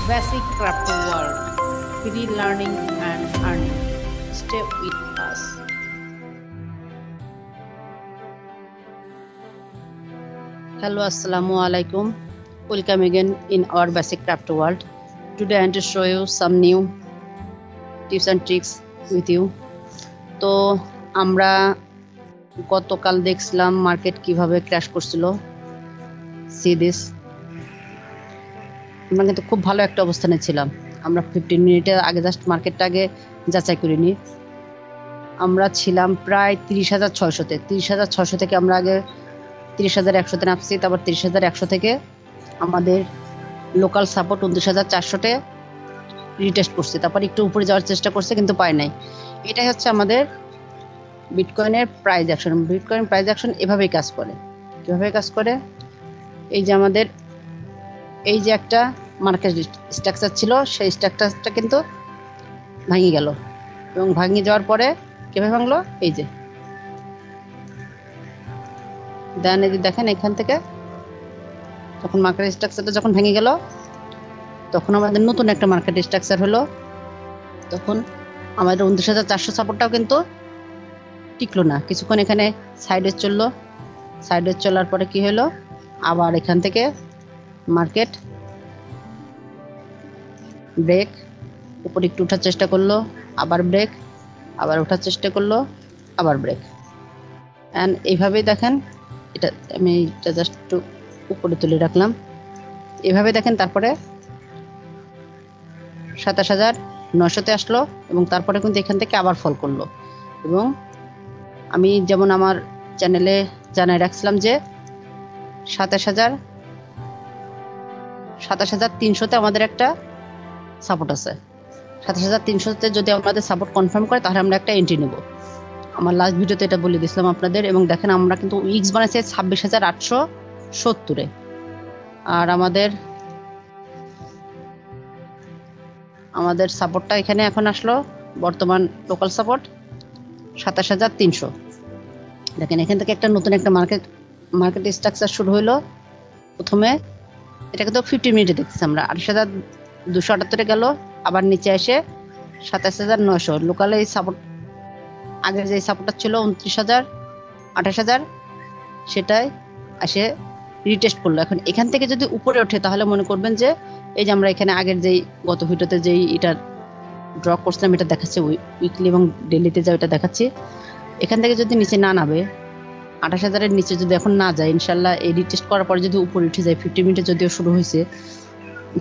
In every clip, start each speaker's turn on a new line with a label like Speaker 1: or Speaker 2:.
Speaker 1: Basic Crypto World, free learning and earning. Stay with us. Hello, Assalamu alaikum. Welcome again in our Basic Crypto World. Today I want to show you some new tips and tricks with you. তো আমরা গতকাল দেখছিলাম market কিভাবে crash করছিল। See this. আমরা কিন্তু খুব ভালো একটা অবস্থানে ছিলাম। আমরা 15 মিনিটের আগে জাস্ট মার্কেটটা আগে যাচাই করে নিই। আমরা ছিলাম প্রায় 30,600-তে। 30,600 থেকে আমরা আগে 30,100-তে নামছি, তারপর 30,100 থেকে আমাদের লোকাল সাপোর্ট 29,400-তে রিটেস্ট করছে, তারপর একটু উপরে যাওয়ার চেষ্টা করছে কিন্তু পায় নাই। এটাই হচ্ছে আমাদের বিটকয়েনের price action. Bitcoin price action এভাবেই কাজ করে। কীভাবে কাজ করে? এই যে আমাদের এই যে একটা মার্কেট স্ট্রাকচার ছিল, সেই স্ট্রাকচারটা কিন্তু ভাঙে গেল এবং ভাঙে যাওয়ার পরে কীভাবে ভাঙলো? এই যে দেন, এই যে দেখেন এখান থেকে যখন মার্কেট স্ট্রাকচারটা যখন ভেঙে গেল, তখন আমাদের নতুন একটা মার্কেট স্ট্রাকচার হলো। তখন আমাদের 29,400 সাপোর্টটাও কিন্তু টিকলো না, কিছুক্ষণ এখানে সাইডে চললো। সাইডে চলার পরে কি হলো? আবার এখান থেকে মার্কেট ব্রেক, উপরে একটু ওঠার চেষ্টা করলো, আবার ব্রেক, আবার ওঠার চেষ্টা করলো, আবার ব্রেক। অ্যান্ড এইভাবেই দেখেন, এটা আমি এটা জাস্ট একটু উপরে তুলে রাখলাম। এভাবে দেখেন, তারপরে 27,900-তে আসলো এবং তারপরে কিন্তু এখান থেকে আবার ফল করলো। এবং আমি যেমন আমার চ্যানেলে জানাই রাখছিলাম যে 27,300-তে আমাদের একটা সাপোর্ট আছে। 27,300-তে যদি আমাদের সাপোর্ট কনফার্ম করে তাহলে আমরা একটা এন্ট্রি নেব। আমার লাস্ট ভিডিওতে এটা বলে দিয়েছিলাম আপনাদের। এবং দেখেন আমরা কিন্তু উইক্স বানাইছি 26,870-এ। আর আমাদের সাপোর্টটা এখানে এখন আসলো, বর্তমান লোকাল সাপোর্ট 27,300। দেখেন এখান থেকে একটা নতুন একটা মার্কেট স্ট্রাকচার শুরু হইলো। প্রথমে এটা কিন্তু 50 মিনিটে দেখতেছি আমরা 28,278-এ গেল, আবার নিচে এসে 27,900 লোকালে এই সাপোর্ট, আগের যে সাপোর্টটা ছিল 29,000, 28,000, সেটাই এসে রিটেস্ট করলো। এখন এখান থেকে যদি উপরে ওঠে তাহলে মনে করবেন যে এই যে আমরা এখানে আগের যেই গত ভিডিওতে যেই এটা ড্র করছিলাম, এটা দেখাচ্ছে উইকলি এবং ডেলিতে যা এটা দেখাচ্ছি। এখান থেকে যদি নিচে না নামে, 28,000-এর নিচে যদি এখন না যায়, ইনশাল্লাহ এই রিটেস্ট করার পরে যদি উপরে উঠে যায়, 50 মিনিটে যদিও শুরু হয়েছে,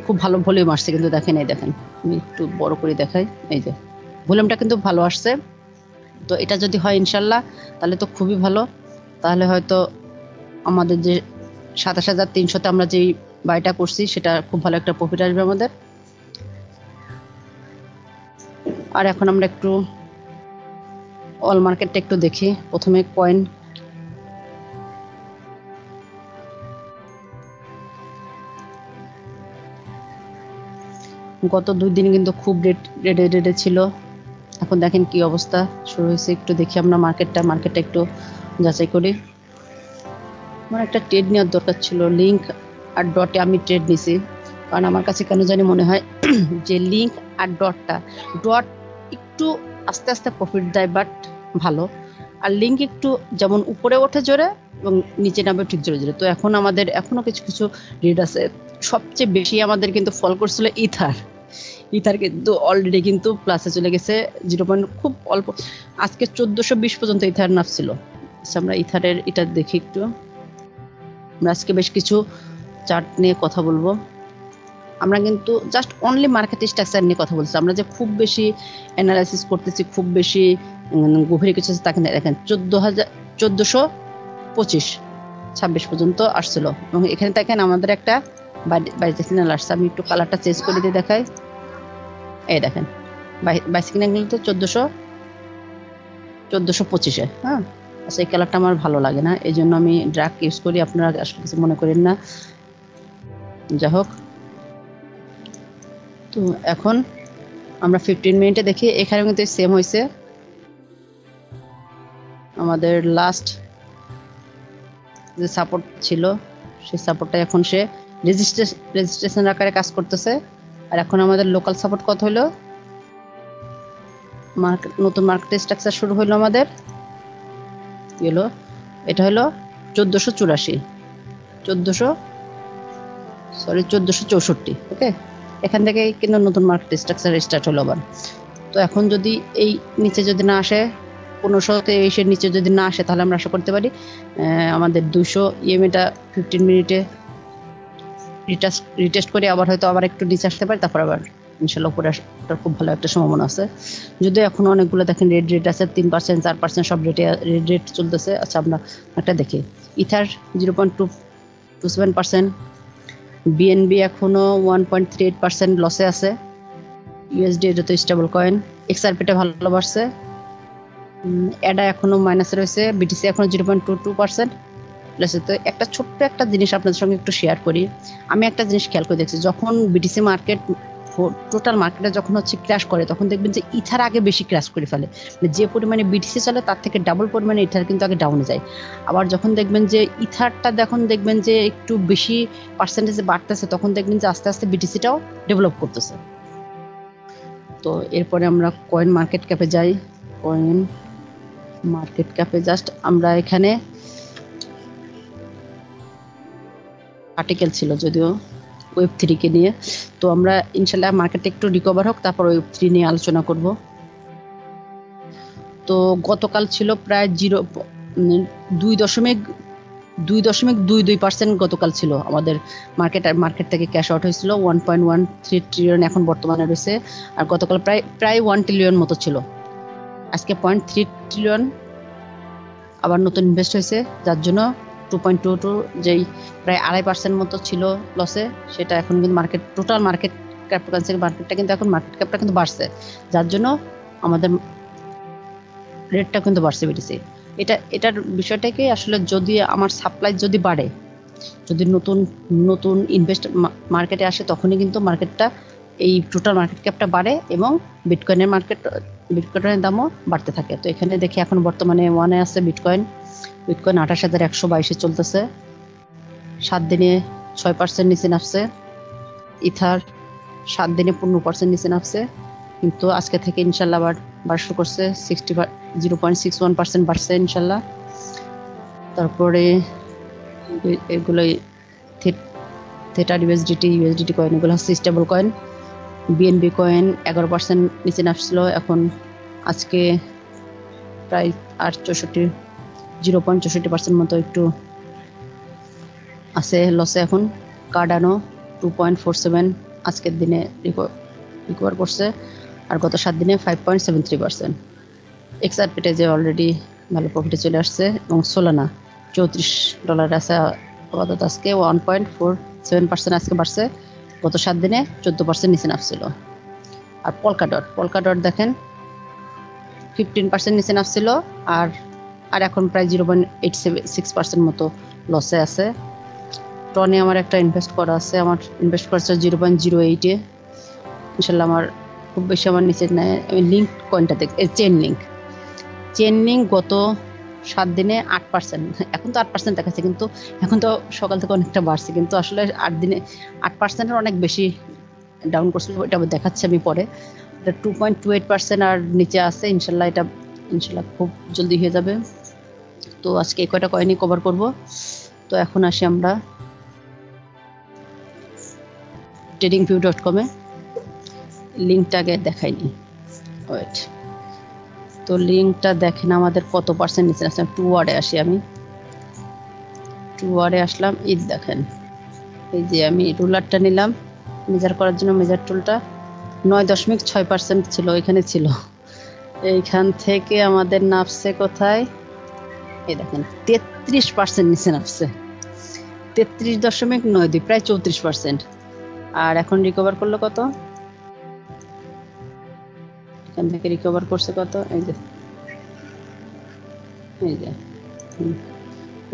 Speaker 1: খুব ভালো ভলিউম আসছে কিন্তু দেখেন, এই দেখেন আমি একটু বড় করে দেখাই, এই যে ভলিউমটা কিন্তু ভালো আসছে। তো এটা যদি হয় ইনশাল্লাহ তাহলে তো খুবই ভালো। তাহলে হয়তো আমাদের যে 27,300-তে আমরা যেই বাইটা করছি সেটা খুব ভালো একটা প্রফিট আসবে আমাদের। আর এখন আমরা একটু অল মার্কেটটা একটু দেখি। প্রথমে কয়েন, গত 2 দিন কিন্তু খুব রেডে ছিল। এখন দেখেন কি অবস্থা শুরু হয়েছে। একটু দেখি আমরা মার্কেটটা একটু যাচাই করি। আমার একটা ট্রেড নেওয়ার দরকার ছিল। লিঙ্ক আর ডটে আমি ট্রেড নিছি, কারণ আমার কাছে কেন জানি মনে হয় যে লিঙ্ক আর ডট একটু আস্তে আস্তে প্রফিট দেয়, বাট ভালো। আর লিঙ্ক একটু যেমন উপরে ওঠে জোরে এবং নিচে নামে ঠিক জোরে জোরে। তো এখন আমাদের এখনো কিছু কিছু রেড আছে। সবচেয়ে বেশি আমাদের কিন্তু ফল করছিল ইথার কিন্তু অলরেডি কিন্তু প্লাসে চলে গেছে 0. খুব অল্প, আজকে 1420 পর্যন্ত ইথার নামছিল। আমরা ইথারের এটা দেখি একটু। আমরা আজকে বেশ কিছু চার্ট নিয়ে কথা বলবো। আমরা কিন্তু জাস্ট অনলি মার্কেট স্ট্রাকচার নিয়ে কথা বলছি। আমরা যে খুব বেশি অ্যানালাইসিস করতেছি, খুব বেশি গভীরে কিছু তা কিন্তু দেখেন 14,225 পর্যন্ত আসছিল। এবং এখানে দেখেন আমাদের একটা বাইরে সিগন্যাল আসছে। আমি একটু কালারটা চেঞ্জ করে দিয়ে দেখাই। এই দেখেন বাই সিগন্যাল কিন্তু 1425-এ। হ্যাঁ, আচ্ছা, এই কালারটা আমার ভালো লাগে না, এই জন্য আমি ড্রাগ ইউজ করি। আপনারা আসলে কিছু মনে করেন না। যাই হোক, তো এখন আমরা 15 মিনিটে দেখি। এখানে কিন্তু সেম হয়েছে। আমাদের লাস্ট যে সাপোর্ট ছিল সেই সাপোর্টটা এখন সে রেজিস্ট্রেশন আকারে কাজ করতেছে। আর এখন আমাদের লোকাল সাপোর্ট কত হলো, নতুন মার্কেট স্ট্রাকচার শুরু হলো আমাদের, কি হলো, এটা হলো 1484, 1464। ওকে, এখান থেকে কিন্তু নতুন মার্কেট স্ট্রাকচার স্টার্ট হলো আবার। তো এখন যদি এই নিচে যদি না আসে, 1523-এর নিচে যদি না আসে, তাহলে আমরা আশা করতে পারি আমাদের 200 ইএমএটা 15 মিনিটে রিটেস্ট করে আবার হয়তো আবার একটু নিচে আসতে পারে, তারপর আবার ইনশাল্লাহ উপরে আসার খুব ভালো একটা সম্ভাবনা আছে। যদিও এখন অনেকগুলো দেখেন রেট আছে, 3%, 4% সব রেট চলতেছে। আচ্ছা, আমরা একটা দেখি, ইথার 0.27%, বিএনবি এখনো 1.38% লসে আছে, ইউএসডি এটা তো স্টেবল কয়েন, এক্সআরপিটা ভালো বাড়ছে, এডা এখনো মাইনাসে রয়েছে, বিটিসি এখনো 0.22%। তো একটা ছোট্ট একটা জিনিস আপনাদের সঙ্গে একটু শেয়ার করি। আমি একটা জিনিস খেয়াল করে দেখছি, যখন বিটিসি মার্কেট টোটাল মার্কেটে যখন হচ্ছে ক্র্যাশ করে, তখন দেখবেন যে ইথার আগে বেশি ক্র্যাশ করে ফেলে। যে পরিমাণে বিটিসি চলে তার থেকে ডাবল পরিমাণে ইথার কিন্তু আগে ডাউনে যায়। আবার যখন দেখবেন যে ইথারটা দেখবেন যে একটু বেশি পার্সেন্টেজে বাড়তেছে, তখন দেখবেন যে আস্তে আস্তে বিটিসিটাও ডেভেলপ করতেছে। তো এরপরে আমরা কয়েন মার্কেট ক্যাপে যাই। কয়েন মার্কেট ক্যাপে জাস্ট আমরা এখানে আর্টিকেল ছিল যদিও Web3 কে নিয়ে, তো আমরা ইনশাল্লাহ মার্কেটে একটু রিকভার হোক, তারপর Web3 নিয়ে আলোচনা করব। তো গতকাল ছিল প্রায় 2.22% গতকাল ছিল আমাদের মার্কেট থেকে ক্যাশ আউট হয়েছিল। 1.13 ট্রিলিয়ন এখন বর্তমানে রয়েছে, আর গতকাল প্রায় 1 ট্রিলিয়ন মতো ছিল। আজকে 0.3 ট্রিলিয়ন আবার নতুন ইনভেস্ট হয়েছে, যার জন্য 2.22 যেই প্রায় 2.5% মতো ছিল লসে, সেটা এখন কিন্তু টোটাল মার্কেট ক্যাপিটাল মার্কেটটা কিন্তু এখন মার্কেট ক্যাপটা কিন্তু বাড়ছে, যার জন্য আমাদের রেটটা কিন্তু বাড়ছে বিটিসি। এটার বিষয়টাকে আসলে যদি আমার সাপ্লাই যদি বাড়ে, যদি নতুন ইনভেস্ট মার্কেটে আসে, তখনই কিন্তু মার্কেটটা এই টোটাল মার্কেট ক্যাপটা বাড়ে এবং বিটকয়েনের দামও বাড়তে থাকে। তো এখানে দেখি এখন বর্তমানে 1-এ আছে বিটকয়েন 28,122-এ চলতেছে, 7 দিনে 6% নিচে নামছে। ইথার 7 দিনে 15% নিচে নামছে, কিন্তু আজকে থেকে ইনশাল্লাহ আবার বাড়া শুরু করছে, 0.61% বাড়ছে ইনশাল্লাহ। তারপরে এগুলো থেটার ইউএসডিটি কয়েন, এগুলো হচ্ছে স্টেবল কয়েন। বিএনবি কয়েন 11% নিচে নামছিল, এখন আজকে প্রায় 0.64% মতো একটু আছে লসে এখন। কার্ডানো 2.47 আজকের দিনে রিকভার করছে, আর গত 7 দিনে 5.73%। এক্সআরপিটা যে অলরেডি ভালো প্রফিটে চলে আসছে, এবং সোলানা $34 আছে আপাতত, আজকে 1.47% আজকে বাড়ছে, গত 7 দিনে 14% নিচে নামছিল। আর পলকাডট দেখেন 15% নিচে নামছিল, আর এখন প্রায় 0.86% মতো লসে আছে। টনে আমার একটা ইনভেস্ট করা আছে, আমার ইনভেস্ট করেছে 0.08-এ। ইনশাল্লাহ আমার খুব বেশি আমার নিচে নেয়। আমি লিঙ্ক কয়েনটা দেখ, চেন লিঙ্ক গত 7 দিনে 8%, এখন তো 8% দেখাচ্ছে, কিন্তু এখন তো সকাল থেকে অনেকটা বাড়ছে, কিন্তু আসলে 8 দিনে 8%-এর অনেক বেশি ডাউন করছিল, ওইটা দেখাচ্ছে আমি পরে। এটা 2.28% আর নিচে আছে, ইনশাল্লাহ খুব জলদি হয়ে যাবে। তো আজকে এই কয়টা কয়েনই কভার করব। তো এখন আসি আমরা tradingview.com-এ, লিঙ্কটা আগে দেখাইনি, ওয়েট। তো লিঙ্কটা দেখেন আমাদের কত পার্সেন্ট নিচে আসলাম। 2 ওয়ার্ডে আসি, আমি 2 ওয়ার্ডে আসলাম। দেখেন, এই যে আমি রুলারটা নিলাম মেজার করার জন্য, মেজার টুলটা 9.6% ছিল, এখানে ছিল। এইখান থেকে আমাদের নামছে কোথায়, এই দেখেন 33% নিচে নামছে, 33.92, প্রায় 34%। আর এখন রিকভার করলো কত, এখান থেকে রিকভার করছে কত, এই যে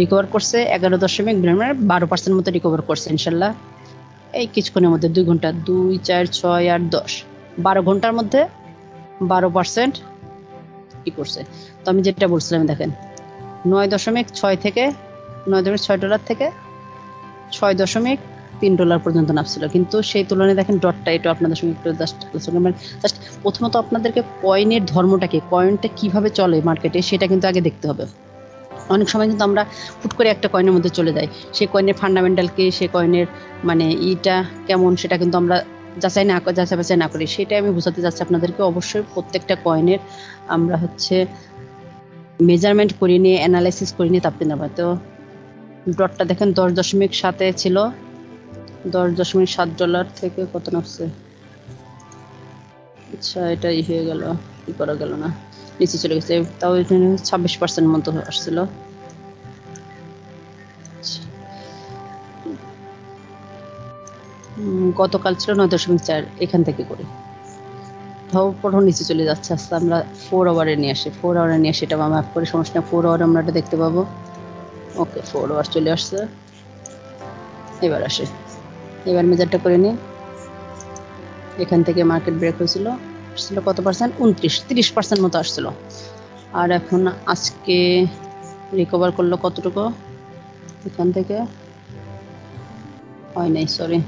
Speaker 1: রিকভার করছে 11.12% মতো রিকভার করছে ইনশাল্লাহ। এই কিছুক্ষণের মধ্যে 2 ঘন্টা, 2, 4, 6, 8, 10, 12 ঘন্টার মধ্যে 12% কি করছে। তো আমি যেটা বলছিলাম দেখেন, 9.6 থেকে $9.6 থেকে 6.8 $3 পর্যন্ত নামছিল, কিন্তু সেই তুলনায় দেখেন ডটটা, এটা আপনাদের সঙ্গে একটু জাস্ট প্রথমত আপনাদেরকে কয়েনের ধর্মটা কি, কয়েনটা কিভাবে চলে মার্কেটে সেটা কিন্তু আগে দেখতে হবে। অনেক সময় কিন্তু আমরা হুট করে একটা কয়েনের মধ্যে চলে যাই, সেই কয়েনের ফান্ডামেন্টাল কি, সেই কয়েনের মানে ইটা কেমন, সেটা কিন্তু আমরা যাচাই বাছাই না করি। সেটাই আমি বোঝাতে চাচ্ছি আপনাদেরকে। অবশ্যই প্রত্যেকটা কয়েনের আমরা হচ্ছে মেজারমেন্ট করে নিয়ে, অ্যানালাইসিস করে নিয়ে তারপরে নেব। তো ডটটা দেখেন 10.7 ছিল, $10.7 থেকে কত নামছে। আচ্ছা, এটা হয়ে গেল, কি করা গেল না, নিচে চলে গেছে। তাও এখানে 26% মতো আসছিল। গতকাল ছিল 9.4, এখান থেকে করে তাও প্রথম নিচে চলে যাচ্ছে। আস্তে আমরা 4 আওয়ারে নিয়ে আসি, 4 আওয়ারে নিয়ে আসি, এটা ম্যাপ করে সমস্যা 4 আওয়ারে আমরা এটা দেখতে পাবো। ওকে, 4 আওয়ার চলে আসছে। এবার আসে, এবার মেজারটা করে নিই। এখান থেকে মার্কেট ব্রেক হয়েছিল, আসছিল কত পার্সেন্ট, 30% মতো আসছিল। আর এখন আজকে রিকভার করলো কতটুকু, এখান থেকে হয় নাই, সরি,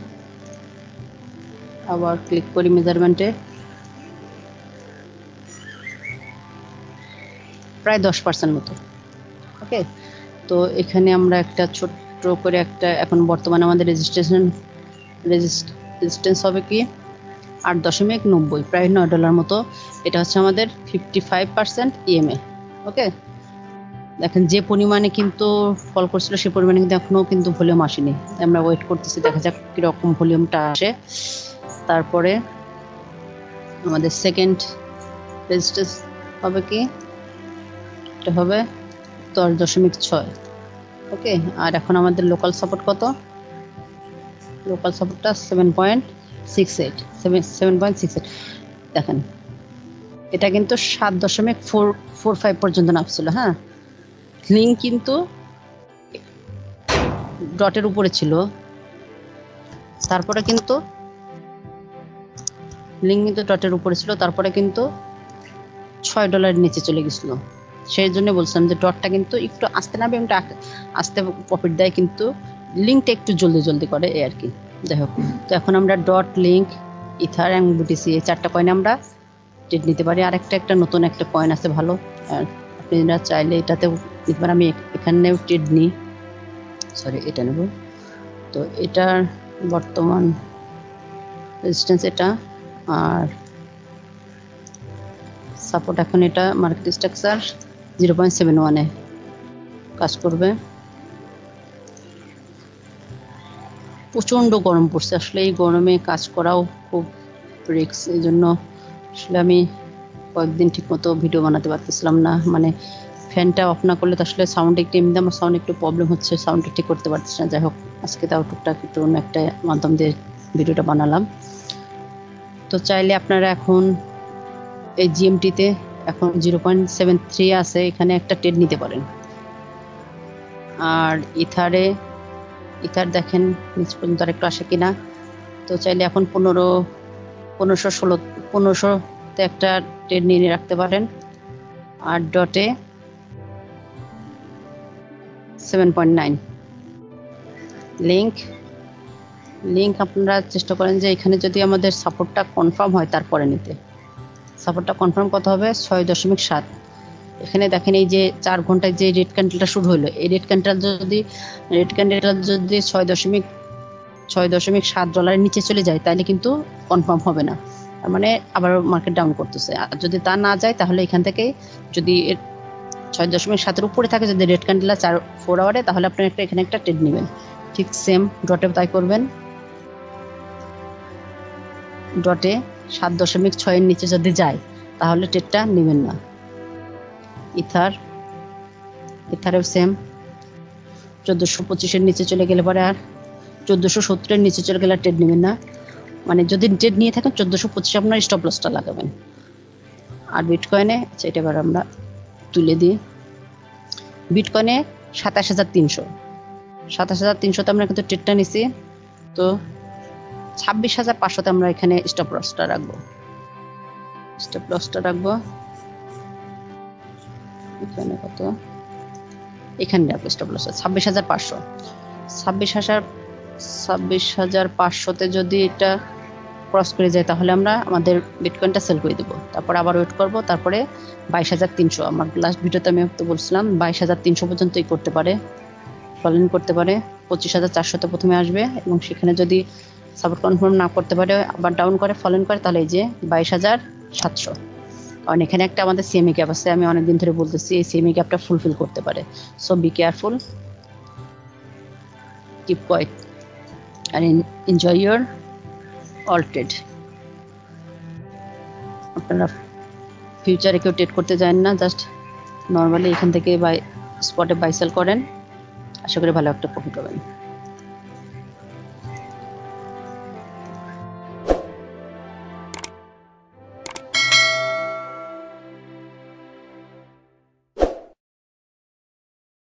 Speaker 1: আবার ক্লিক করি মেজারমেন্টে, প্রায় 10% মতো। ওকে, তো এখানে আমরা একটা ছোট্ট করে একটা, এখন বর্তমানে আমাদের রেজিস্ট্যান্স হবে কি 8.90, প্রায় $9 মতো। এটা হচ্ছে আমাদের 55% ইএমএ। ওকে, দেখেন যে পরিমাণে কিন্তু ফল করছিল সে পরিমাণে কিন্তু এখনো কিন্তু ভলিউম আসেনি। আমরা ওয়েট করতেছি, দেখা যাক কিরকম ভলিউমটা আসে। তারপরে আমাদের সেকেন্ড রেজিস্ট্যান্স হবে কি, এটা হবে 10.6। ওকে, আর এখন আমাদের লোকাল সাপোর্ট কত, লোকাল সাপোর্টটা 7.68 দেখেন, এটা কিন্তু 7.445 পর্যন্ত নামছিল। হ্যাঁ, লিঙ্ক কিন্তু ডটের উপরে ছিল, তারপরে কিন্তু লিঙ্ক কিন্তু ডটের উপরে ছিল, তারপরে কিন্তু $6 নিচে চলে গেছিল। সেই জন্য বলছিলাম যে ডটটা কিন্তু একটু আস্তে নামে এবং আস্তে প্রফিট দেয়, কিন্তু লিঙ্কটা একটু জলদি জলদি করে, এই আর কি। যাই হোক, তো এখন আমরা ডট, লিঙ্ক, ইথার এবং বিটিসি, এই 4টা কয়েন আমরা ট্রেড নিতে পারি। আর একটা নতুন একটা কয়েন আছে ভালো, আর আপনারা চাইলে এটাতেও নিতে পারেন। আমি এখানেও ট্রেড নিই, সরি এটা নেব। তো এটার বর্তমান রেজিস্ট্যান্স এটা, আর সাপোর্ট এখন এটা মার্কেট স্ট্রাকচার 0.71-এ কাজ করবে। প্রচণ্ড গরম পড়ছে, আসলে এই গরমে কাজ করাও খুব রিস্ক। এই জন্য আসলে আমি কয়েকদিন ঠিকমতো ভিডিও বানাতে পারতেছিলাম না, মানে ফ্যানটা অফ না করলে তো আসলে সাউন্ড একটু, এমনি আমার সাউন্ড একটু প্রবলেম হচ্ছে, সাউন্ডটা ঠিক করতে পারতেছি না। যাই হোক, আজকে তাও টুকটাক একটু অন্য একটা মাধ্যম দিয়ে ভিডিওটা বানালাম। তো চাইলে আপনারা এখন এই জিএমটিতে এখন 0.73 আছে, এখানে একটা ট্রেড নিতে পারেন। আর ইথার দেখেন নিচ পর্যন্ত আর একটু আসে কিনা। তো চাইলে এখন 1500-1600-1500-তে একটা ট্রেড নিয়ে রাখতে পারেন। আর ডটে 7.9। লিঙ্ক আপনারা চেষ্টা করেন যে এখানে যদি আমাদের সাপোর্টটা কনফার্ম হয় তারপরে নিতে। সাপোর্টটা কনফার্ম কত হবে, 6.7। এখানে দেখেন এই যে 4 ঘন্টায় যে রেড ক্যান্ডেলটা শুরু হলো, এই রেড ক্যান্ডেলটা যদি 6.7 ডলারের নিচে চলে যায় তাহলে কিন্তু কনফার্ম হবে না, তার মানে আবার মার্কেট ডাউন করতেছে। আর যদি তা না যায় তাহলে এখান থেকে যদি 6.7-এর উপরে থাকে, যদি রেড ক্যান্ডেল 4 আওয়ারে, তাহলে আপনি এখানে একটা ট্রেড নেবেন। ঠিক সেম ডটে তাই করবেন। ডটে 7.6-এর নিচে যদি যায় তাহলে ট্রেডটা নেবেন না। ইথারেও সেম, 1425-এর নিচে চলে গেলে পরে, আর 1470-এর নিচে চলে গেলে ট্রেড নেবেন না। মানে যদি ট্রেড নিয়ে থাকেন 1425 আপনার স্টপ লসটা লাগাবেন। আর বিটকয়েনে, আচ্ছা এটা এবার আমরা তুলে দিই। বিটকয়েনে 27,300-তে আমরা কিন্তু ট্রেডটা নিছি। তো 26,500-তে আমরা এখানে স্টপ লসটা রাখবো। এখানে কত, এখানে রাখবো স্টপ লস 26,500। 26,500-তে যদি এটা ক্রস করে যায় তাহলে আমরা আমাদের বিটকয়েনটা সেল করে দেবো, তারপর আবার ওয়েট করব, তারপরে 22,300 আমার লাস্ট ভিডিওতে আমি তো বলছিলাম 22,300 পর্যন্তই করতে পারে, ফলন করতে পারে। 25,400-তে প্রথমে আসবে এবং সেখানে যদি সাপোর্ট কনফার্ম না করতে পারে আবার ডাউন করে ফলন করে তাহলে এই যে 22,700। কারণ এখানে একটা আমাদের সিএমই গ্যাপ আছে, আমি অনেকদিন ধরে বলতেছি এই সিএমই গ্যাপটা ফুলফিল করতে পারে। So be careful, keep quiet and enjoy your all trade। আপনারা ফিউচারে কেউ ট্রেড করতে যান না, জাস্ট নর্মালি এখান থেকে বাই স্পটে বাই সেল করেন, আশা করি ভালো একটা প্রফিট পাবেন।